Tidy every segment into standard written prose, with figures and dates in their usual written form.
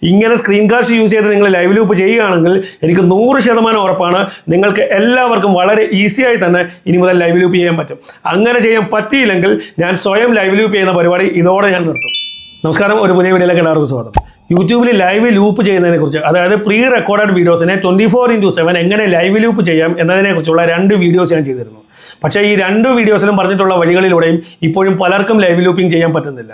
ഇങ്ങനെ screen cast use ചെയ്ത് നിങ്ങൾ ലൈവ് ലൂപ്പ് ചെയ്യുകയാണെങ്കിൽ എനിക്ക് 100% ഉറപ്പാണ് നിങ്ങൾക്ക് എല്ലാവർക്കും വളരെ ഈസിയായി തന്നെ ഇനി മുതൽ ലൈവ് ലൂപ്പ് ചെയ്യാൻ പറ്റും. അങ്ങനെ ചെയ്യാൻ പറ്റിയില്ലെങ്കിൽ ഞാൻ സ്വയം ലൈവ് ലൂപ്പ് ചെയ്യുന്ന പരിപാടി ഇതോടെ ഞാൻ നിർത്തും. നമസ്കാരം, ഒരു പുതിയ വീഡിയോയിലേക്ക് എല്ലാവർക്കും സ്വാഗതം. യൂട്യൂബിൽ ലൈവ് ലൂപ്പ് ചെയ്യുന്നതിനെക്കുറിച്ച്, അതായത് പ്രീ റെക്കോർഡഡ് വീഡിയോസിനെ 24/7 എങ്ങനെ ലൈവ് ലൂപ്പ് ചെയ്യാം എന്നതിനെക്കുറിച്ചുള്ള 2 വീഡിയോസ് ഞാൻ ചെയ്തിരുന്നു. പക്ഷേ ഈ 2 വീഡിയോസിലും പറഞ്ഞിട്ടുള്ള വഴികളിലൂടെയും ഇപ്പോഴും പലർക്കും ലൈവ് ലൂപ്പിംഗ് ചെയ്യാൻ പറ്റുന്നില്ല.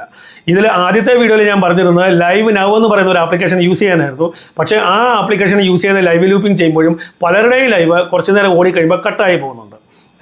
ഇതിൽ ആദ്യത്തെ വീഡിയോയിൽ ഞാൻ പറഞ്ഞിരുന്നത് ലൈവ് നൗ എന്ന് പറയുന്ന ഒരു ആപ്ലിക്കേഷൻ യൂസ് ചെയ്യാനായിരുന്നു. പക്ഷേ ആ ആപ്ലിക്കേഷൻ യൂസ് ചെയ്ത് ലൈവ് ലൂപ്പിംഗ് ചെയ്യുമ്പോഴും പലരുടെയും ലൈവ് കുറച്ച് നേരം ഓടിക്കഴിയുമ്പോൾ കട്ടായി പോകുന്നുണ്ട്.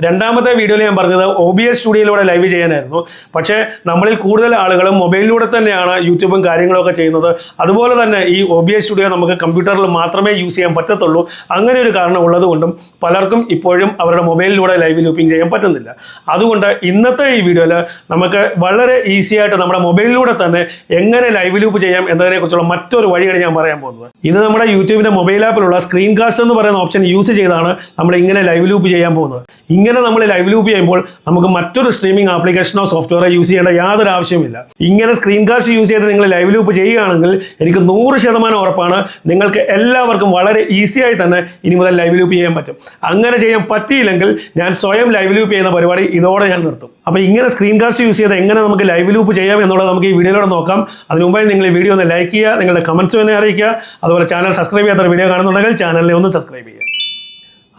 രണ്ടാമത്തെ വീഡിയോയിൽ ഞാൻ പറഞ്ഞത് OBS സ്റ്റുഡിയോയിലൂടെ ലൈവ് ചെയ്യാനായിരുന്നു. പക്ഷേ നമ്മളിൽ കൂടുതൽ ആളുകളും മൊബൈലിലൂടെ തന്നെയാണ് യൂട്യൂബും കാര്യങ്ങളൊക്കെ ചെയ്യുന്നത്. അതുപോലെ തന്നെ ഈ OBS സ്റ്റുഡിയോ നമുക്ക് കമ്പ്യൂട്ടറിൽ മാത്രമേ യൂസ് ചെയ്യാൻ പറ്റത്തുള്ളൂ. അങ്ങനെ ഒരു കാരണം ഉള്ളതുകൊണ്ടും പലർക്കും ഇപ്പോഴും അവരുടെ മൊബൈലിലൂടെ ലൈവ് ലൂപ്പിംഗ് ചെയ്യാൻ പറ്റുന്നില്ല. അതുകൊണ്ട് ഇന്നത്തെ ഈ വീഡിയോയിൽ നമുക്ക് വളരെ ഈസി ആയിട്ട് നമ്മുടെ മൊബൈലിലൂടെ തന്നെ എങ്ങനെ ലൈവ് ലൂപ്പ് ചെയ്യാം എന്നതിനെക്കുറിച്ചുള്ള മറ്റൊരു വഴിയാണ് ഞാൻ പറയാൻ പോകുന്നത്. ഇത് നമ്മുടെ യൂട്യൂബിൻ്റെ മൊബൈൽ ആപ്പിലുള്ള സ്ക്രീൻ കാസ്റ്റ് എന്ന് പറയുന്ന ഓപ്ഷൻ യൂസ് ചെയ്താണ് നമ്മൾ ഇങ്ങനെ ലൈവ് ലൂപ്പ് ചെയ്യാൻ പോകുന്നത്. ഇങ്ങനെ നമ്മൾ ലൈവ് ലൂപ്പ് ചെയ്യുമ്പോൾ നമുക്ക് മറ്റൊരു സ്ട്രീമിംഗ് ആപ്ലിക്കേഷനോ സോഫ്റ്റ്വെയറോ യൂസ് ചെയ്യേണ്ട യാതൊരു ആവശ്യമില്ല. ഇങ്ങനെ സ്ക്രീൻ കാസ്റ്റ് യൂസ് ചെയ്ത് നിങ്ങൾ ലൈവ് ലൂപ്പ് ചെയ്യുകയാണെങ്കിൽ എനിക്ക് 100% ഉറപ്പാണ് നിങ്ങൾക്ക് എല്ലാവർക്കും വളരെ ഈസിയായി തന്നെ ഇനി മുതൽ ലൈവ് ലൂപ്പ് ചെയ്യാൻ പറ്റും. അങ്ങനെ ചെയ്യാൻ പറ്റിയില്ലെങ്കിൽ ഞാൻ സ്വയം ലൈവ് ലൂപ്പ് ചെയ്യുന്ന പരിപാടി ഇതോടെ ഞാൻ നിർത്തും. അപ്പോൾ ഇങ്ങനെ സ്ക്രീൻ കാസ്റ്റ് യൂസ് ചെയ്ത് എങ്ങനെ നമുക്ക് ലൈവ് ലൂപ്പ് ചെയ്യാം എന്നുള്ളത് നമുക്ക് ഈ വീഡിയോയിലൂടെ നോക്കാം. അതിന് മുമ്പായി നിങ്ങൾ ഈ വീഡിയോ ഒന്ന് ലൈക്ക് ചെയ്യുക, നിങ്ങളുടെ കമൻസ് തന്നെ അറിയിക്കുക. അതുപോലെ ചാനൽ സബ്സ്ക്രൈബ് ചെയ്യാത്ത വീഡിയോ കാണുന്നുണ്ടെങ്കിൽ ചാനലിനെ ഒന്ന് സബ്സ്ക്രൈബ് ചെയ്യുക.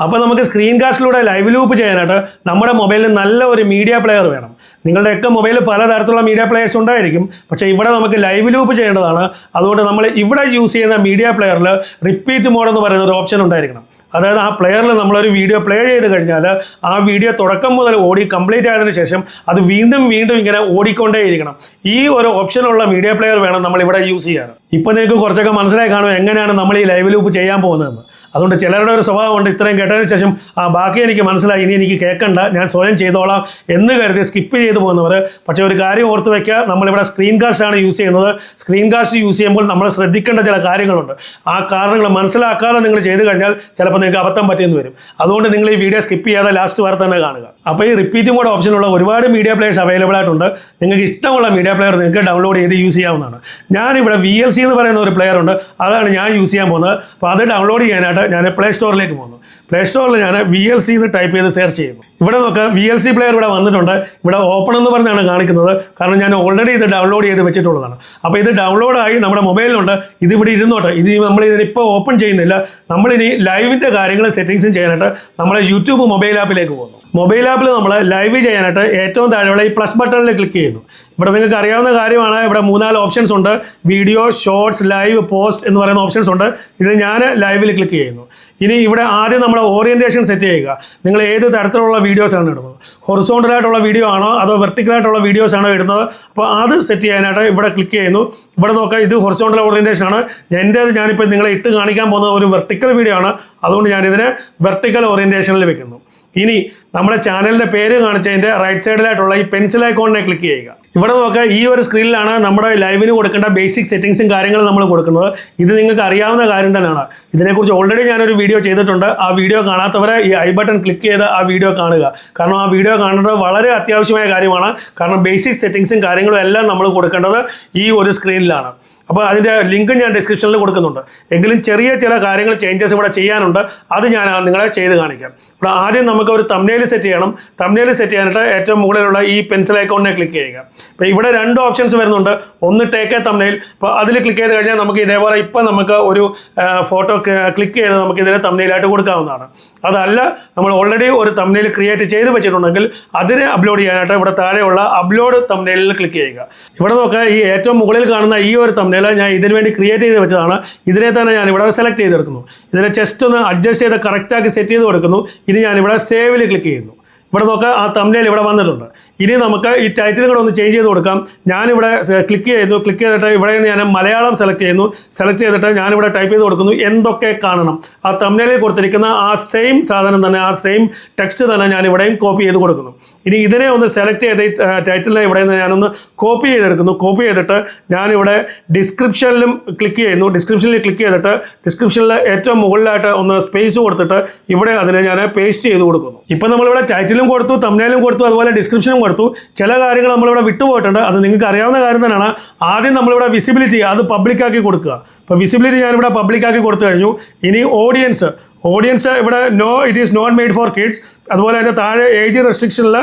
അപ്പോൾ നമുക്ക് സ്ക്രീൻ കാസ്റ്റിലൂടെ ലൈവ് ലൂപ്പ് ചെയ്യാനായിട്ട് നമ്മുടെ മൊബൈലിൽ നല്ല ഒരു മീഡിയ പ്ലെയർ വേണം. നിങ്ങളുടെയൊക്കെ മൊബൈലിൽ പലതരത്തിലുള്ള മീഡിയ പ്ലെയേഴ്സ് ഉണ്ടായിരിക്കും. പക്ഷേ ഇവിടെ നമുക്ക് ലൈവ് ലൂപ്പ് ചെയ്യേണ്ടതാണ്. അതുകൊണ്ട് നമ്മൾ ഇവിടെ യൂസ് ചെയ്യുന്ന മീഡിയ പ്ലെയറിൽ റിപ്പീറ്റ് മോഡ് എന്ന് പറയുന്ന ഒരു ഓപ്ഷൻ ഉണ്ടായിരിക്കണം. അതായത് ആ പ്ലെയറിൽ നമ്മളൊരു വീഡിയോ പ്ലേ ചെയ്ത് കഴിഞ്ഞാൽ ആ വീഡിയോ തുടക്കം മുതൽ ഓടി കംപ്ലീറ്റ് ആയതിനു ശേഷം അത് വീണ്ടും ഇങ്ങനെ ഓടിക്കൊണ്ടേയിരിക്കണം. ഈ ഒരു ഓപ്ഷനുള്ള മീഡിയ പ്ലെയർ വേണം നമ്മൾ ഇവിടെ യൂസ് ചെയ്യാൻ. ഇപ്പോൾ നിങ്ങൾക്ക് കുറച്ചൊക്കെ മനസ്സിലായി കാണും എങ്ങനെയാണ് നമ്മൾ ഈ ലൈവ് ലൂപ്പ് ചെയ്യാൻ പോകുന്നതെന്ന്. അതുകൊണ്ട് ചിലരുടെ ഒരു സ്വഭാവമുണ്ട്, ഇത്രയും കേട്ടതിന് ശേഷം ബാക്കി എനിക്ക് മനസ്സിലായി, ഇനി എനിക്ക് കേൾക്കണ്ട, ഞാൻ സ്വയം ചെയ്തോളാം എന്ന് കരുതി സ്കിപ്പ് ചെയ്ത് പോകുന്നവർ. പക്ഷേ ഒരു കാര്യം ഓർത്ത് വയ്ക്കുക, നമ്മളിവിടെ സ്ക്രീൻ കാസ്റ്റ് ആണ് യൂസ് ചെയ്യുന്നത്. സ്ക്രീൻ കാസ്റ്റ് യൂസ് ചെയ്യുമ്പോൾ നമ്മൾ ശ്രദ്ധിക്കേണ്ട ചില കാര്യങ്ങളുണ്ട്. ആ കാരണങ്ങൾ മനസ്സിലാക്കാതെ നിങ്ങൾ ചെയ്ത് കഴിഞ്ഞാൽ ചിലപ്പോൾ നിങ്ങൾക്ക് അബദ്ധം പറ്റിയെന്ന് വരും. അതുകൊണ്ട് നിങ്ങൾ ഈ വീഡിയോ സ്കിപ്പ് ചെയ്യാതെ ലാസ്റ്റ് വരെ തന്നെ കാണുക. അപ്പോൾ ഈ റിപ്പീറ്റ് മോഡ് ഓപ്ഷനുള്ള ഒരുപാട് മീഡിയ പ്ലെയേഴ്സ് അവൈലബിൾ ആയിട്ടുണ്ട്. നിങ്ങൾക്ക് ഇഷ്ടമുള്ള മീഡിയ പ്ലെയർ നിങ്ങൾക്ക് ഡൗൺലോഡ് ചെയ്ത് യൂസ് ചെയ്യാവുന്നതാണ്. ഞാനിവിടെ VLC എന്ന് പറയുന്ന ഒരു പ്ലെയർ ഉണ്ട്, അതാണ് ഞാൻ യൂസ് ചെയ്യാൻ പോകുന്നത്. അപ്പോൾ അത് ഡൗൺലോഡ് ചെയ്യാനായിട്ട് ഞാൻ പ്ലേ സ്റ്റോറിലേക്ക് പോകുന്നു. പ്ലേ സ്റ്റോറിൽ ഞാൻ VLC എന്ന് ടൈപ്പ് ചെയ്ത് സെർച്ച് ചെയ്യുന്നു. ഇവിടെ നോക്കുക, VLC പ്ലെയർ ഇവിടെ വന്നിട്ടുണ്ട്. ഇവിടെ ഓപ്പൺ എന്ന് പറഞ്ഞാണ് കാണിക്കുന്നത്, കാരണം ഞാൻ ഓൾറെഡി ഇത് ഡൗൺലോഡ് ചെയ്ത് വെച്ചിട്ടുള്ളതാണ്. അപ്പോൾ ഇത് ഡൗൺലോഡായി നമ്മുടെ മൊബൈലിലുണ്ട്. ഇതിവിടെ ഇരുന്നോട്ടെ. ഇത് നമ്മൾ ഇതിനിപ്പോൾ ഓപ്പൺ ചെയ്യുന്നില്ല. നമ്മളിനി ലൈവിൻ്റെ കാര്യങ്ങളും സെറ്റിങ്സും ചെയ്യാനായിട്ട് നമ്മളെ യൂട്യൂബ് മൊബൈൽ ആപ്പിലേക്ക് പോകുന്നു. മൊബൈൽ ആപ്പിൽ നമ്മൾ ലൈവ് ചെയ്യാനായിട്ട് ഏറ്റവും താഴെയുള്ള ഈ പ്ലസ് ബട്ടണിൽ ക്ലിക്ക് ചെയ്യുന്നു. ഇവിടെ നിങ്ങൾക്ക് അറിയാവുന്ന കാര്യമാണ്, ഇവിടെ 3-4 ഓപ്ഷൻസ് ഉണ്ട്. വീഡിയോ, ഷോർട്സ്, ലൈവ്, പോസ്റ്റ് എന്ന് പറയുന്ന ഓപ്ഷൻസ് ഉണ്ട്. ഇത് ഞാൻ ലൈവിൽ ക്ലിക്ക് ചെയ്യുന്നു. ഇനി ഇവിടെ ആദ്യം നമ്മൾ ഓറിയൻറ്റേഷൻ സെറ്റ് ചെയ്യുക. നിങ്ങൾ ഏത് തരത്തിലുള്ള വീഡിയോസാണ് ഇടുന്നത്? ഹൊറിസോണ്ടലായിട്ടുള്ള വീഡിയോ ആണോ അതോ വെർട്ടിക്കലായിട്ടുള്ള വീഡിയോസ് ആണോ ഇടുന്നത്? അപ്പോൾ അത് സെറ്റ് ചെയ്യാനായിട്ട് ഇവിടെ ക്ലിക്ക് ചെയ്യുന്നു. ഇവിടെ നോക്കുക, ഇത് ഹൊറിസോണ്ടൽ ഓറിയൻറ്റേഷൻ ആണ്. ഞാനിപ്പോൾ നിങ്ങളെ ഇട്ട് കാണിക്കാൻ പോകുന്നത് ഒരു വെർട്ടിക്കൽ വീഡിയോ ആണ്. അതുകൊണ്ട് ഞാനിതിനെ വെർട്ടിക്കൽ ഓറിയൻറ്റേഷനിൽ വെക്കുന്നു. ഇനി നമ്മുടെ ചാനലിൻ്റെ പേര് കാണിച്ചതിൻ്റെ റൈറ്റ് സൈഡിലായിട്ടുള്ള ഈ പെൻസിൽ ഐക്കോണിനെ ക്ലിക്ക് ചെയ്യുക. ഇവിടെ നോക്കുക, ഈ ഒരു സ്ക്രീനിലാണ് നമ്മുടെ ലൈവിന് കൊടുക്കേണ്ട ബേസിക് സെറ്റിങ്സും കാര്യങ്ങളും നമ്മൾ കൊടുക്കുന്നത്. ഇത് നിങ്ങൾക്ക് അറിയാവുന്ന കാര്യം തന്നെയാണ്. ഇതിനെക്കുറിച്ച് ഓൾറെഡി ഞാനൊരു വീഡിയോ ചെയ്തിട്ടുണ്ട്. ആ വീഡിയോ കാണാത്തവരെ ഈ ഐ ബട്ടൺ ക്ലിക്ക് ചെയ്ത് ആ വീഡിയോ കാണുക. കാരണം ആ വീഡിയോ കാണേണ്ടത് വളരെ അത്യാവശ്യമായ കാര്യമാണ്. കാരണം ബേസിക് സെറ്റിങ്സും കാര്യങ്ങളും എല്ലാം നമ്മൾ കൊടുക്കേണ്ടത് ഈ ഒരു സ്ക്രീനിലാണ്. അപ്പോൾ അതിൻ്റെ ലിങ്ക് ഞാൻ ഡിസ്ക്രിപ്ഷനിൽ കൊടുക്കുന്നുണ്ട്. എങ്കിലും ചെറിയ ചില കാര്യങ്ങൾ ചേഞ്ചസ് ഇവിടെ ചെയ്യാനുണ്ട്. അത് ഞാൻ നിങ്ങളെ ചെയ്ത് കാണിക്കാം. ഇവിടെ ആദ്യം നമുക്ക് ഒരു തംബ്നെയിൽ സെറ്റ് ചെയ്യണം. തംബ്നെയിൽ സെറ്റ് ചെയ്യാനായിട്ട് ഏറ്റവും മുകളിലുള്ള ഈ പെൻസിൽ ഐക്കോണിനെ ക്ലിക്ക് ചെയ്യുക. അപ്പോൾ ഇവിടെ 2 ഓപ്ഷൻസ് വരുന്നുണ്ട്. ഒന്ന് ടേക്ക് എ തംബ്നെയിൽ. അപ്പോൾ അതിൽ ക്ലിക്ക് ചെയ്ത് കഴിഞ്ഞാൽ നമുക്ക് ഇതേപോലെ ഇപ്പം നമുക്ക് ഒരു ഫോട്ടോ ക്ലിക്ക് ചെയ്ത് നമുക്ക് ഇതിനെ തംബ്നെയിലായിട്ട് കൊടുക്കാവുന്നതാണ്. അതല്ല, നമ്മൾ ഓൾറെഡി ഒരു തംബ്നെയിൽ ക്രിയേറ്റ് ചെയ്ത് വെച്ചിട്ടുണ്ടെങ്കിൽ അതിനെ അപ്ലോഡ് ചെയ്യാനായിട്ട് ഇവിടെ താഴെയുള്ള അപ്ലോഡ് തംബ്നെയിലിൽ ക്ലിക്ക് ചെയ്യുക. ഇവിടെ നോക്കുക, ഈ ഏറ്റവും മുകളിൽ കാണുന്ന ഈ ഒരു തംബ്നെയിൽ ഞാൻ ഇതിനു വേണ്ടി ക്രിയേറ്റ് ചെയ്ത് വെച്ചതാണ്. ഇതിനെ തന്നെ ഞാൻ ഇവിടെ സെലക്ട് ചെയ്തെടുക്കുന്നു. ഇതിനെ ജസ്റ്റ് ഒന്ന് അഡ്ജസ്റ്റ് ചെയ്ത് കറക്റ്റാക്കി സെറ്റ് ചെയ്ത് കൊടുക്കുന്നു. ഇനി ഞാനിവിടെ സേവിൽ ക്ലിക്ക് ചെയ്യുന്നു. ഇവിടെ നോക്കുക, ആ തംബ്നെയിൽ ഇവിടെ വന്നിട്ടുണ്ട്. ഇനി നമുക്ക് ഈ ടൈറ്റിലും കൂടെ ഒന്ന് ചേഞ്ച് ചെയ്ത് കൊടുക്കാം. ഞാനിവിടെ ക്ലിക്ക് ചെയ്തിട്ട് ഇവിടെ നിന്ന് ഞാൻ മലയാളം സെലക്ട് ചെയ്യുന്നു. സെലക്ട് ചെയ്തിട്ട് ഞാനിവിടെ ടൈപ്പ് ചെയ്ത് കൊടുക്കുന്നു എന്തൊക്കെ കാണണം. ആ തംബ്നെയിലിൽ കൊടുത്തിരിക്കുന്ന ആ സെയിം സാധനം തന്നെ, ആ സെയിം ടെക്സ്റ്റ് തന്നെ ഞാൻ ഇവിടെയും കോപ്പി ചെയ്ത് കൊടുക്കുന്നു. ഇനി ഇതിനെ ഒന്ന് സെലക്ട് ചെയ്ത് ടൈറ്റിലിനെ ഇവിടെ നിന്ന് ഞാനൊന്ന് കോപ്പി ചെയ്തെടുക്കുന്നു. കോപ്പി ചെയ്തിട്ട് ഞാനിവിടെ ഡിസ്ക്രിപ്ഷനിലും ക്ലിക്ക് ചെയ്യുന്നു. ഡിസ്ക്രിപ്ഷനിൽ ക്ലിക്ക് ചെയ്തിട്ട് ഡിസ്ക്രിപ്ഷനിൽ ഏറ്റവും മുകളിലായിട്ട് ഒന്ന് സ്പേസ് കൊടുത്തിട്ട് ഇവിടെ അതിനെ ഞാൻ പേസ്റ്റ് ചെയ്ത് കൊടുക്കുന്നു. ഇപ്പം നമ്മളിവിടെ ടൈറ്റിലും ടൈറ്റിലും കൊടുത്തു, തംബ്നെയിലും കൊടുത്തു, അതുപോലെ ഡിസ്ക്രിപ്ഷനും കൊടുത്തു. ചില കാര്യങ്ങൾ നമ്മളിവിടെ വിട്ടുപോയിട്ടുണ്ട്. അത് നിങ്ങൾക്ക് അറിയാവുന്ന കാര്യം തന്നെയാണ്. ആദ്യം നമ്മളിവിടെ വിസിബിലിറ്റി അത് പബ്ലിക്കാക്കി കൊടുക്കുക. ഇപ്പോൾ വിസിബിലിറ്റി ഞാനിവിടെ പബ്ലിക്കാക്കി കൊടുത്തു കഴിഞ്ഞു. ഇനി ഓഡിയൻസ് ഇവിടെ it is not made for kids. അതുപോലെ അതിൻ്റെ താഴെ ഏജ് റെസ്ട്രിക്ഷനിൽ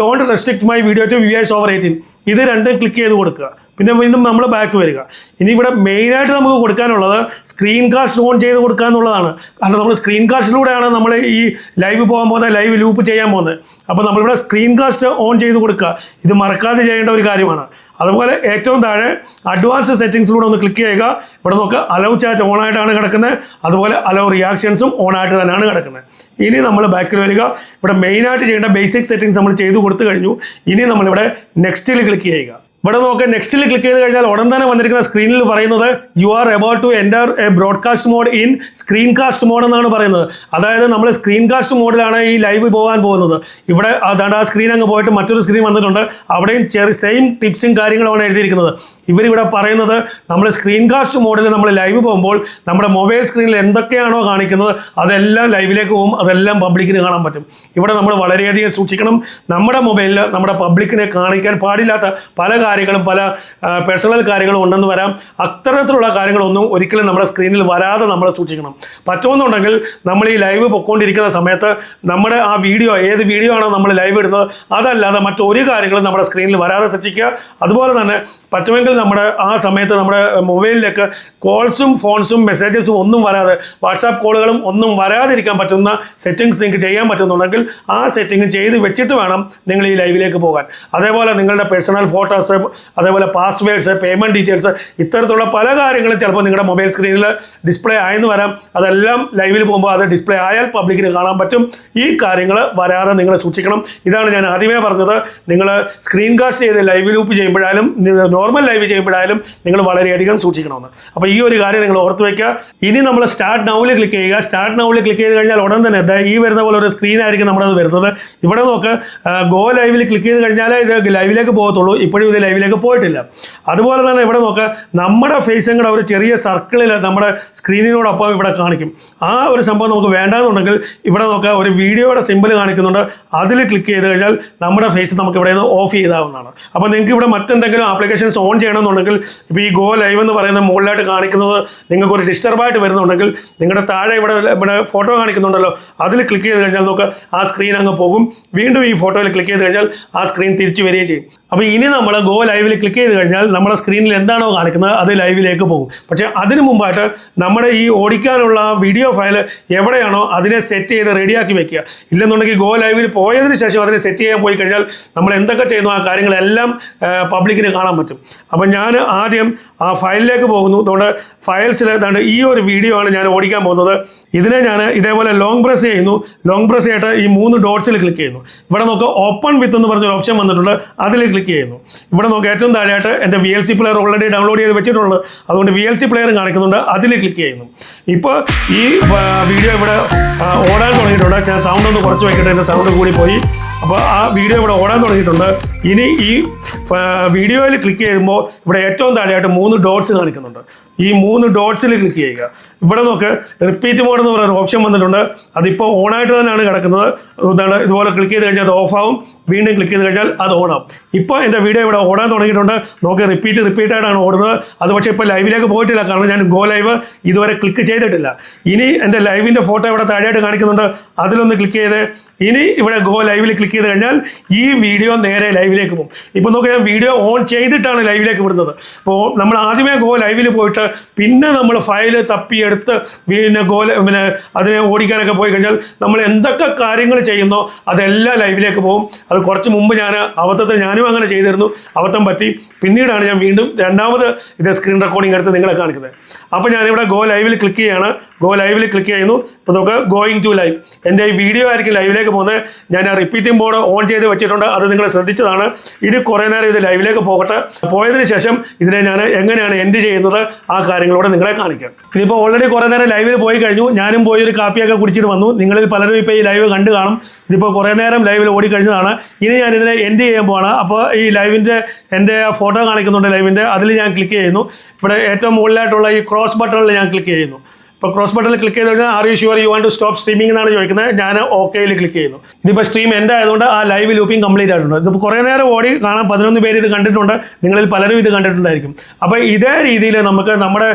don't restrict my video to viewers over 18. ഇത് രണ്ടും ക്ലിക്ക് ചെയ്ത് കൊടുക്കുക. പിന്നെ വീണ്ടും നമ്മൾ ബാക്ക് വരിക. ഇനി ഇവിടെ മെയിനായിട്ട് നമുക്ക് കൊടുക്കാനുള്ളത് സ്ക്രീൻ കാസ്റ്റ് ഓൺ ചെയ്ത് കൊടുക്കുക എന്നുള്ളതാണ്. കാരണം നമ്മൾ സ്ക്രീൻ കാസ്റ്റിലൂടെയാണ് നമ്മൾ ഈ ലൈവ് പോകാൻ പോകുന്നത്, ലൈവ് ലൂപ്പ് ചെയ്യാൻ പോകുന്നത്. അപ്പോൾ നമ്മളിവിടെ സ്ക്രീൻ കാസ്റ്റ് ഓൺ ചെയ്ത് കൊടുക്കുക. ഇത് മറക്കാതെ ചെയ്യേണ്ട ഒരു കാര്യമാണ്. അതുപോലെ ഏറ്റവും താഴെ അഡ്വാൻസ് സെറ്റിംഗ്സിലൂടെ ഒന്ന് ക്ലിക്ക് ചെയ്യുക. ഇവിടെ നമുക്ക് അലോ ചാറ്റ് ഓൺ ആയിട്ടാണ് കിടക്കുന്നത്. അതുപോലെ അലോ റിയാക്ഷൻസും ഓൺ ആയിട്ട് തന്നെയാണ് കിടക്കുന്നത്. ഇനി നമ്മൾ ബാക്കിൽ വരിക. ഇവിടെ മെയിനായിട്ട് ചെയ്യേണ്ട ബേസിക് സെറ്റിംഗ്സ് നമ്മൾ ചെയ്ത് കൊടുത്തു കഴിഞ്ഞു. ഇനി നമ്മളിവിടെ നെക്സ്റ്റിൽ ക്ലിക്ക് ചെയ്യുക. ഇവിടെ നോക്കുക, നെക്സ്റ്റിൽ ക്ലിക്ക് ചെയ്ത് കഴിഞ്ഞാൽ ഉടൻ തന്നെ വന്നിരിക്കുന്ന സ്ക്രീനിൽ പറയുന്നത് you are about to enter a broadcast mode in screen cast mode എന്നാണ് പറയുന്നത്. അതായത് നമ്മൾ സ്ക്രീൻ കാസ്റ്റ് മോഡിലാണ് ഈ ലൈവ് പോകാൻ പോകുന്നത്. ഇവിടെ അതാണ്ട് ആ സ്ക്രീൻ അങ്ങ് പോയിട്ട് മറ്റൊരു സ്ക്രീൻ വന്നിട്ടുണ്ട്. അവിടെയും സെയിം ടിപ്സും കാര്യങ്ങളുമാണ് എഴുതിയിരിക്കുന്നത്. ഇവരിവിടെ പറയുന്നത് നമ്മൾ സ്ക്രീൻ കാസ്റ്റ് മോഡിൽ നമ്മൾ ലൈവ് പോകുമ്പോൾ നമ്മുടെ മൊബൈൽ സ്ക്രീനിൽ എന്തൊക്കെയാണോ കാണിക്കുന്നത് അതെല്ലാം ലൈവിലേക്ക് പോകും, അതെല്ലാം പബ്ലിക്കിന് കാണാൻ പറ്റും. ഇവിടെ നമ്മൾ വളരെയധികം സൂക്ഷിക്കണം. നമ്മുടെ മൊബൈലിൽ നമ്മുടെ പബ്ലിക്കിനെ കാണിക്കാൻ പാടില്ലാത്ത പല കാര്യങ്ങളും പല പേഴ്സണൽ കാര്യങ്ങളും ഉണ്ടെന്ന് വരാം. അത്തരത്തിലുള്ള കാര്യങ്ങളൊന്നും ഒരിക്കലും നമ്മുടെ സ്ക്രീനിൽ വരാതെ നമ്മൾ സൂക്ഷിക്കണം. പറ്റുമെന്നുണ്ടെങ്കിൽ നമ്മൾ ഈ ലൈവ് പൊയ്ക്കൊണ്ടിരിക്കുന്ന സമയത്ത് നമ്മുടെ ആ വീഡിയോ ഏത് വീഡിയോ ആണോ നമ്മൾ ലൈവ് ഇടുന്നത് അതല്ലാതെ മറ്റൊരു കാര്യങ്ങളും നമ്മുടെ സ്ക്രീനിൽ വരാതെ സൂക്ഷിക്കുക. അതുപോലെ തന്നെ പറ്റുമെങ്കിൽ നമ്മുടെ ആ സമയത്ത് നമ്മുടെ മൊബൈലിലേക്ക് കോൾസും ഫോൺസും മെസ്സേജസും ഒന്നും വരാതെ വാട്സാപ്പ് കോളുകളും ഒന്നും വരാതിരിക്കാൻ പറ്റുന്ന സെറ്റിങ്സ് നിങ്ങൾക്ക് ചെയ്യാൻ പറ്റുന്നുണ്ടെങ്കിൽ ആ സെറ്റിംഗ് ചെയ്ത് വെച്ചിട്ട് വേണം നിങ്ങൾ ഈ ലൈവിലേക്ക് പോകാൻ. അതേപോലെ നിങ്ങളുടെ പേഴ്സണൽ ഫോട്ടോസ്, അതേപോലെ പാസ്വേഡ്സ്, പേയ്മെൻറ്റ് ഡീറ്റെയിൽസ്, ഇത്തരത്തിലുള്ള പല കാര്യങ്ങളും ചിലപ്പോൾ നിങ്ങളുടെ മൊബൈൽ സ്ക്രീനിൽ ഡിസ്പ്ലേ ആയെന്ന് വരാം. അതെല്ലാം ലൈവിൽ പോകുമ്പോൾ അത് ഡിസ്പ്ലേ ആയാൽ പബ്ലിക്കിന് കാണാൻ പറ്റും. ഈ കാര്യങ്ങൾ വരാതെ നിങ്ങൾ സൂക്ഷിക്കണം. ഇതാണ് ഞാൻ ആദ്യമേ പറഞ്ഞത്. നിങ്ങൾ സ്ക്രീൻ കാസ്റ്റ് ചെയ്ത് ലൈവ് ലൂപ്പ് ചെയ്യുമ്പോഴായാലും നോർമൽ ലൈവ് ചെയ്യുമ്പോഴായാലും നിങ്ങൾ വളരെയധികം സൂക്ഷിക്കണമെന്ന്. അപ്പോൾ ഈ ഒരു കാര്യം നിങ്ങൾ ഓർത്ത് വയ്ക്കുക. ഇനി നമ്മൾ സ്റ്റാർട്ട് നൗവിൽ ക്ലിക്ക് ചെയ്യുക. സ്റ്റാർട്ട് നൗവിൽ ക്ലിക്ക് ചെയ്ത് കഴിഞ്ഞാൽ ഉടൻ തന്നെ ഈ വരുന്ന പോലെ ഒരു സ്ക്രീൻ ആയിരിക്കും നമ്മുടെ വരുന്നത്. ഇവിടെ നോക്ക്, ഗോ ലൈവിൽ ക്ലിക്ക് ചെയ്ത് കഴിഞ്ഞാൽ ഇത് ലൈവിലേക്ക് പോകത്തുള്ളൂ. ഇപ്പോഴും ഇത് ലൈവിലേക്ക് പോയിട്ടില്ല. അതുപോലെ തന്നെ ഇവിടെ നോക്കുക, നമ്മുടെ ഫേസും കൂടെ ഒരു ചെറിയ സർക്കിളിൽ നമ്മുടെ സ്ക്രീനിനോടൊപ്പം ഇവിടെ കാണിക്കും. ആ ഒരു സംഭവം നമുക്ക് വേണ്ടാന്നുണ്ടെങ്കിൽ ഇവിടെ നോക്കുക, ഒരു വീഡിയോയുടെ സിമ്പിൾ കാണിക്കുന്നുണ്ട്. അതിൽ ക്ലിക്ക് ചെയ്ത് കഴിഞ്ഞാൽ നമ്മുടെ ഫേസ് നമുക്ക് ഇവിടെ നിന്ന് ഓഫ് ചെയ്താവുന്നതാണ്. അപ്പോൾ നിങ്ങൾക്ക് ഇവിടെ മറ്റെന്തെങ്കിലും ആപ്ലിക്കേഷൻസ് ഓൺ ചെയ്യണമെന്നുണ്ടെങ്കിൽ ഇപ്പോൾ ഈ ഗോ ലൈവ് എന്ന് പറയുന്ന മുകളിലായിട്ട് കാണിക്കുന്നത് നിങ്ങൾക്ക് ഒരു ഡിസ്റ്റർബായിട്ട് വരുന്നുണ്ടെങ്കിൽ നിങ്ങളുടെ താഴെ ഇവിടെ ഫോട്ടോ കാണിക്കുന്നുണ്ടല്ലോ, അതിൽ ക്ലിക്ക് ചെയ്ത് കഴിഞ്ഞാൽ നോക്കുക ആ സ്ക്രീൻ അങ്ങ് പോകും. വീണ്ടും ഈ ഫോട്ടോയിൽ ക്ലിക്ക് ചെയ്ത് കഴിഞ്ഞാൽ ആ സ്ക്രീൻ തിരിച്ചു വരികയും ചെയ്യും. അപ്പോൾ ഇനി നമ്മൾ ഗോ ലൈവിൽ ക്ലിക്ക് ചെയ്ത് കഴിഞ്ഞാൽ നമ്മുടെ സ്ക്രീനിൽ എന്താണോ കാണിക്കുന്നത് അത് ലൈവിലേക്ക് പോകും. പക്ഷേ അതിന് മുമ്പായിട്ട് നമ്മുടെ ഈ ഓടിക്കാനുള്ള വീഡിയോ ഫയൽ എവിടെയാണോ അതിനെ സെറ്റ് ചെയ്ത് റെഡിയാക്കി വെക്കുക. ഇല്ലെന്നുണ്ടെങ്കിൽ ഗോ ലൈവിൽ പോയതിന് ശേഷം അതിനെ സെറ്റ് ചെയ്യാൻ പോയി കഴിഞ്ഞാൽ നമ്മൾ എന്തൊക്കെ ചെയ്യുന്നു ആ കാര്യങ്ങളെല്ലാം പബ്ലിക്കിന് കാണാൻ പറ്റും. അപ്പം ഞാൻ ആദ്യം ആ ഫയലിലേക്ക് പോകുന്നു. അതുകൊണ്ട് ഫയൽസിൽ ഏതാണ്ട് ഈ ഒരു വീഡിയോ ആണ് ഞാൻ ഓടിക്കാൻ പോകുന്നത്. ഇതിനെ ഞാൻ ഇതേപോലെ ലോങ് പ്രസ് ചെയ്യുന്നു. ലോങ് പ്രസ് ചെയ്തിട്ട് ഈ 3 ഡോട്ട്സിൽ ക്ലിക്ക് ചെയ്യുന്നു. ഇവിടെ നമുക്ക് ഓപ്പൺ വിത്ത് എന്ന് പറഞ്ഞൊരു ഓപ്ഷൻ വന്നിട്ടുണ്ട്. അതിൽ ക്ലിക്ക് ചെയ്യുന്നു. ഇവിടെ നമുക്ക് ഏറ്റവും താഴെയായിട്ട് എൻ്റെ VLC പ്ലെയർ ഓൾറെഡി ഡൗൺലോഡ് ചെയ്ത് വെച്ചിട്ടുള്ളത്, അതുകൊണ്ട് VLC പ്ലെയർ കാണിക്കുന്നുണ്ട്. അതിൽ ക്ലിക്ക് ചെയ്യുന്നു. ഇപ്പോൾ ഈ വീഡിയോ ഇവിടെ ഓടാൻ തുടങ്ങിയിട്ടുണ്ട്. ഞാൻ സൗണ്ട് ഒന്ന് കുറച്ച് വയ്ക്കട്ടെ, എൻ്റെ സൗണ്ട് കൂടി പോയി. അപ്പോൾ ആ വീഡിയോ ഇവിടെ ഓടാൻ തുടങ്ങിയിട്ടുണ്ട്. ഇനി ഈ വീഡിയോയിൽ ക്ലിക്ക് ചെയ്യുമ്പോൾ ഇവിടെ ഏറ്റവും താഴെയായിട്ട് 3 ഡോട്ട്സ് കാണിക്കുന്നുണ്ട്. ഈ 3 ഡോട്ട്സിൽ ക്ലിക്ക് ചെയ്യുക. ഇവിടെ നോക്ക് റിപ്പീറ്റ് മോഡ് എന്ന് പറയുന്ന ഓപ്ഷൻ വന്നിട്ടുണ്ട്. അതിപ്പോൾ ഓണായിട്ട് തന്നെയാണ് കിടക്കുന്നത്. ഇതുപോലെ ക്ലിക്ക് ചെയ്ത് കഴിഞ്ഞാൽ അത് ഓഫാവും. വീണ്ടും ക്ലിക്ക് ചെയ്ത് കഴിഞ്ഞാൽ അത് ഓണാവും. ഇപ്പോൾ എൻ്റെ വീഡിയോ ഇവിടെ ഓടാൻ തുടങ്ങിയിട്ടുണ്ട്. നോക്ക് റിപ്പീറ്റായിട്ടാണ് ഓടുന്നത്. അത് പക്ഷേ ഇപ്പോൾ ലൈവിലേക്ക് പോയിട്ടില്ല, കാരണം ഞാൻ ഗോ ലൈവ് ഇതുവരെ ക്ലിക്ക് ചെയ്തിട്ടില്ല. ഇനി എൻ്റെ ലൈവിൻ്റെ ഫോട്ടോ ഇവിടെ താഴെയായിട്ട് കാണിക്കുന്നുണ്ട്. അതിലൊന്ന് ക്ലിക്ക് ചെയ്ത് ഇനി ഇവിടെ ഗോ ലൈവിൽ ക്ലിക്ക് ചെയ്ത് കഴിഞ്ഞാൽ ഈ വീഡിയോ നേരെ ലൈവിലേക്ക് പോകും. ഇപ്പോൾ നോക്കുക, ഞാൻ വീഡിയോ ഓൺ ചെയ്തിട്ടാണ് ലൈവിലേക്ക് വിടുന്നത്. അപ്പോൾ നമ്മൾ ആദ്യമേ ഗോ ലൈവിൽ പോയിട്ട് പിന്നെ നമ്മൾ ഫയൽ തപ്പിയെടുത്ത് പിന്നെ അതിനെ ഓടിക്കാനൊക്കെ പോയി കഴിഞ്ഞാൽ നമ്മൾ എന്തൊക്കെ കാര്യങ്ങൾ ചെയ്യുന്നോ അതെല്ലാം ലൈവിലേക്ക് പോകും. അത് കുറച്ച് മുമ്പ് ഞാനും അങ്ങനെ ചെയ്തിരുന്നു, അബദ്ധം പറ്റി. പിന്നീടാണ് ഞാൻ വീണ്ടും രണ്ടാമത് ഇത് സ്ക്രീൻ റെക്കോർഡിംഗ് എടുത്ത് നിങ്ങളെ കാണിക്കുന്നത്. അപ്പോൾ ഞാനിവിടെ ഗോ ലൈവിൽ ക്ലിക്ക് ചെയ്യുകയാണ്. ഗോ ലൈവിൽ ക്ലിക്ക് ചെയ്യുന്നു. ഇപ്പോൾ നമുക്ക് ഗോയിങ് ടു ലൈവ്, എൻ്റെ ഈ വീഡിയോ ആയിരിക്കും ലൈവിലേക്ക് പോകുന്നത്. ഞാൻ ആ റിപ്പീറ്റിംഗ് ബോർഡ് ഓൺ ചെയ്ത് വെച്ചിട്ടുണ്ട്, അത് നിങ്ങൾ ശ്രദ്ധിച്ചതാണ്. ഇത് കുറേ നേരം ഇത് ലൈവിലേക്ക് പോകട്ടെ. പോയതിന് ശേഷം ഇതിനെ ഞാൻ എങ്ങനെയാണ് എൻഡ് ചെയ്യുന്നത് ആ കാര്യങ്ങളോട് നിങ്ങളെ കാണിക്കാം. ഇതിപ്പോൾ ഓൾറെഡി കുറേ നേരം ലൈവിൽ പോയി കഴിഞ്ഞു. ഞാനും പോയി ഒരു കാപ്പിയൊക്കെ കുടിച്ചിട്ട് വന്നു. നിങ്ങളിൽ പലരും ഇപ്പോൾ ഈ ലൈവ് കണ്ടു കാണും. ഇതിപ്പോൾ കുറേ നേരം ലൈവിൽ ഓടിക്കഴിഞ്ഞതാണ്. ഇനി ഞാൻ ഇതിനെ എൻഡ് ചെയ്യാൻ പോവാണ്. അപ്പോൾ ഈ ലൈവിൻ്റെ എൻ്റെ ഫോട്ടോ കാണിക്കുന്നുണ്ട് ലൈവിൻ്റെ, അതിൽ ഞാൻ ക്ലിക്ക് ചെയ്യുന്നു. ഇവിടെ ഏറ്റവും മുകളിലായിട്ടുള്ള ഈ ക്രോസ് ബട്ടണിൽ ഞാൻ ക്ലിക്ക് ചെയ്യുന്നു. ഇപ്പോൾ ക്രോസ് ബട്ടണിൽ ക്ലിക്ക് ചെയ്ത് കഴിഞ്ഞാൽ are you sure you want to stop streaming എന്നാണ് ചോദിക്കുന്നത്. ഞാൻ ഓക്കെയിൽ ക്ലിക്ക് ചെയ്യുന്നു. ഇതിപ്പോൾ സ്ട്രീം എൻ്റെ ആയതുകൊണ്ട് ആ ലൈവ് ലൂപ്പിംഗ് കംപ്ലീറ്റ് ആയിട്ടുണ്ട്. ഇതിപ്പോൾ കുറേ നേരം ഓടി കാണാൻ 11 പേര് ഇത് കണ്ടിട്ടുണ്ട്. നിങ്ങളിൽ പലരും ഇത് കണ്ടിട്ടുണ്ടായിരിക്കും. അപ്പോൾ ഇതേ രീതിയിൽ നമുക്ക് നമ്മുടെ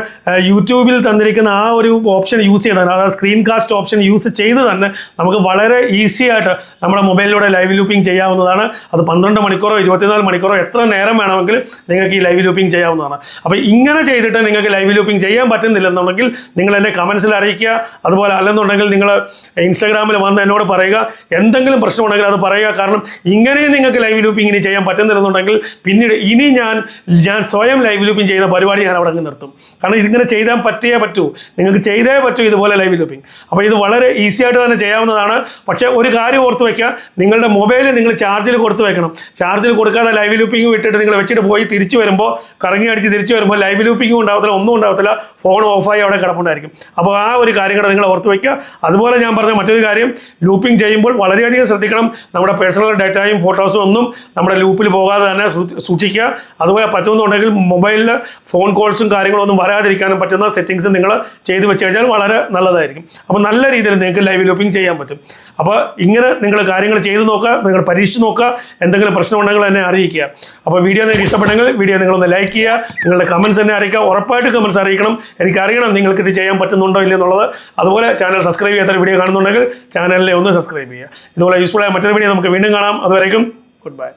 യൂട്യൂബിൽ തന്നിരിക്കുന്ന ആ ഒരു ഓപ്ഷൻ യൂസ് ചെയ്ത് തന്നെ, അതായത് സ്ക്രീൻ കാസ്റ്റ് ഓപ്ഷൻ യൂസ് ചെയ്ത് തന്നെ നമുക്ക് വളരെ ഈസി ആയിട്ട് നമ്മുടെ മൊബൈലിലൂടെ ലൈവ് ലൂപ്പിംഗ് ചെയ്യാവുന്നതാണ്. അത് 12 മണിക്കൂറോ 24 മണിക്കൂറോ എത്ര നേരം വേണമെങ്കിലും നിങ്ങൾക്ക് ഈ ലൈവ് ലൂപ്പിംഗ് ചെയ്യാവുന്നതാണ്. അപ്പോൾ ഇങ്ങനെ ചെയ്തിട്ട് നിങ്ങൾക്ക് ലൈവ് ലൂപ്പിംഗ് ചെയ്യാൻ പറ്റുന്നില്ലെന്നുണ്ടെങ്കിൽ നിങ്ങൾ എന്നെ കമൻസിൽ അറിയിക്കുക. അതുപോലെ അല്ലെന്നുണ്ടെങ്കിൽ നിങ്ങൾ ഇൻസ്റ്റാഗ്രാമിൽ വന്ന് എന്നോട് പറയുക. എന്തെങ്കിലും പ്രശ്നമുണ്ടെങ്കിൽ അത് പറയുക. കാരണം ഇങ്ങനെയും നിങ്ങൾക്ക് ലൈവ് ലൂപ്പിംഗ് ഇനി ചെയ്യാൻ പറ്റുന്നില്ലെന്നുണ്ടെങ്കിൽ പിന്നീട് ഇനി ഞാൻ സ്വയം ലൈവ് ലൂപ്പിംഗ് ചെയ്യുന്ന പരിപാടി ഞാൻ അവിടെ നിർത്തും. കാരണം ഇതിങ്ങനെ ചെയ്താൽ പറ്റൂ, നിങ്ങൾക്ക് ചെയ്തേ പറ്റൂ ഇതുപോലെ ലൈവ് ലൂപ്പിംഗ്. അപ്പോൾ ഇത് വളരെ ഈസി ആയിട്ട് തന്നെ ചെയ്യാവുന്നതാണ്. പക്ഷേ ഒരു കാര്യം ഓർത്ത് വയ്ക്കുക, നിങ്ങളുടെ മൊബൈൽ നിങ്ങൾ ചാർജിൽ കൊടുത്ത് വെക്കണം. ചാർജിൽ കൊടുക്കാതെ ലൈവ് ലൂപ്പിംഗ് വിട്ടിട്ട് നിങ്ങൾ വെച്ചിട്ട് പോയി തിരിച്ചു വരുമ്പോൾ, കറങ്ങി അടിച്ച് തിരിച്ചു വരുമ്പോൾ ലൈവ് ലൂപ്പിംഗും ഉണ്ടാകത്തില്ല, ഒന്നും ഉണ്ടാകത്തില്ല, ഫോൺ ഓഫായി അവിടെ കിടപ്പുണ്ടായിരിക്കും. അപ്പോൾ ആ ഒരു കാര്യം കൂടെ നിങ്ങൾ ഓർത്ത് വയ്ക്കുക. അതുപോലെ ഞാൻ പറഞ്ഞ മറ്റൊരു കാര്യം, ലൂപ്പിംഗ് ചെയ്യുമ്പോൾ വളരെയധികം ശ്രദ്ധിക്കണം. നമ്മുടെ പേഴ്സണൽ ഡാറ്റയും ഫോട്ടോസും ഒന്നും നമ്മുടെ ലൂപ്പിൽ പോകാതെ തന്നെ സൂക്ഷിക്കുക. അതുപോലെ പറ്റുമെന്നുണ്ടെങ്കിൽ മൊബൈലിൽ ഫോൺ കോൾസും കാര്യങ്ങളും ഒന്നും വരാതിരിക്കാനും പറ്റുന്ന സെറ്റിങ്സ് നിങ്ങൾ ചെയ്ത് വെച്ച് കഴിഞ്ഞാൽ വളരെ നല്ലതായിരിക്കും. അപ്പോൾ നല്ല രീതിയിൽ നിങ്ങൾക്ക് ലൈവ് ലൂപ്പിംഗ് ചെയ്യാൻ പറ്റും. അപ്പോൾ ഇങ്ങനെ നിങ്ങൾ കാര്യങ്ങൾ ചെയ്ത് നോക്കുക, നിങ്ങൾ പരീക്ഷിച്ച് നോക്കുക. എന്തെങ്കിലും പ്രശ്നമുണ്ടെങ്കിൽ എന്നെ അറിയിക്കുക. അപ്പോൾ വീഡിയോ നിങ്ങൾക്ക് ഇഷ്ടപ്പെട്ടെങ്കിൽ വീഡിയോ നിങ്ങളൊന്ന് ലൈക്ക് ചെയ്യുക, നിങ്ങളുടെ കമൻസ് എന്നെ അറിയിക്കുക. ഉറപ്പായിട്ട് കമൻസ് അറിയിക്കണം, എനിക്കറിയണം നിങ്ങൾക്ക് ഇത് ചെയ്യാൻ പറ്റുന്നുണ്ടോ ഇല്ലെന്നുള്ളത്. അതുപോലെ ചാനൽ സബ്സ്ക്രൈബ് ചെയ്യാത്ത വീഡിയോ കാണുന്നുണ്ടെങ്കിൽ ചാനലിനെ ഒന്ന് സബ്സ്ക്രൈബ് ചെയ്യുക. ഇതുപോലെ യൂസ്ഫുൾ ആയ മറ്റൊരു വീഡിയോ നമുക്ക് വീണ്ടും കാണാം. അതുവരേക്കും ഗുഡ് ബൈ.